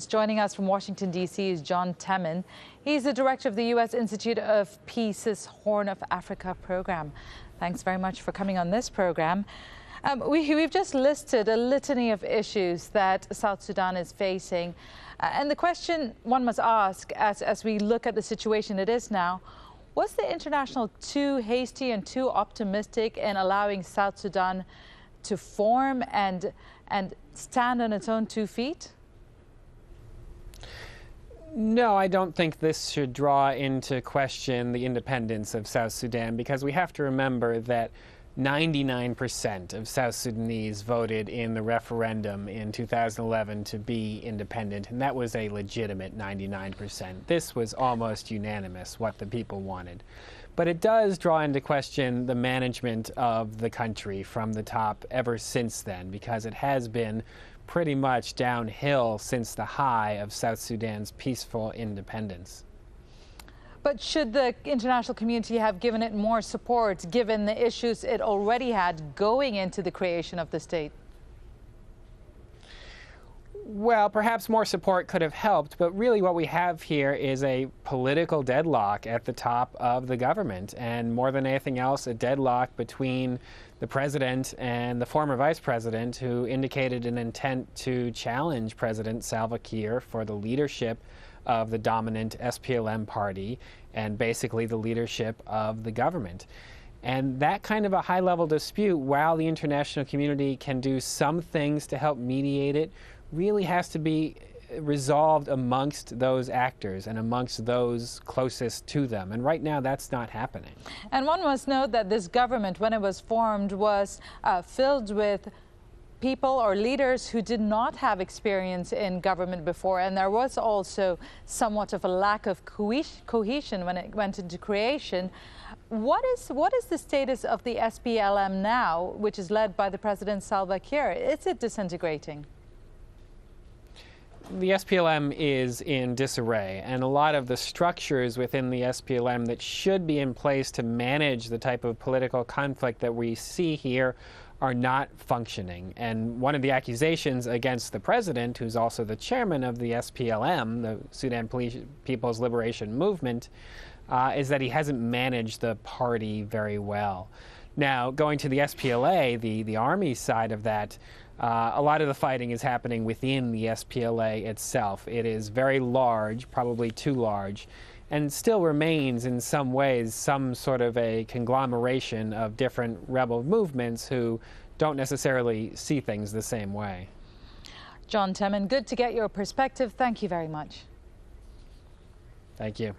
Joining us from Washington, D.C. is Jon Temin. He's the director of the U.S. Institute of Peace's Horn of Africa program. Thanks very much for coming on this program. We've just listed a litany of issues that South Sudan is facing. And the question one must ask as we look at the situation it is now, was the international too hasty and too optimistic in allowing South Sudan to form and stand on its own 2 feet? No, I don't think this should draw into question the independence of South Sudan, because we have to remember that 99% of South Sudanese voted in the referendum in 2011 to be independent, and that was a legitimate 99%. This was almost unanimous, what the people wanted. But it does draw into question the management of the country from the top ever since then, because it has been pretty much downhill since the high of South Sudan's peaceful independence. But should the international community have given it more support, given the issues it already had going into the creation of the state? Well, perhaps more support could have helped, but really what we have here is a political deadlock at the top of the government, and more than anything else, a deadlock between the president and the former vice president, who indicated an intent to challenge President Salva Kiir for the leadership of the dominant SPLM party and basically the leadership of the government. And that kind of a high-level dispute, while the international community can do some things to help mediate it, really has to be resolved amongst those actors and amongst those closest to them. And right now, that's not happening. And one must note that this government, when it was formed, was filled with people or leaders who did not have experience in government before. And there was also somewhat of a lack of cohesion when it went into creation. What is the status of the SPLM now, which is led by the President Salva Kiir? Is it disintegrating? The SPLM is in disarray, and a lot of the structures within the SPLM that should be in place to manage the type of political conflict that we see here are not functioning. And one of the accusations against the president, who's also the chairman of the SPLM, the Sudan People's Liberation Movement, is that he hasn't managed the party very well. Now, going to the SPLA, the army side of that, a lot of the fighting is happening within the SPLA itself. It is very large, probably too large, and still remains in some ways some sort of a conglomeration of different rebel movements who don't necessarily see things the same way. Jon Temin, good to get your perspective. Thank you very much. Thank you.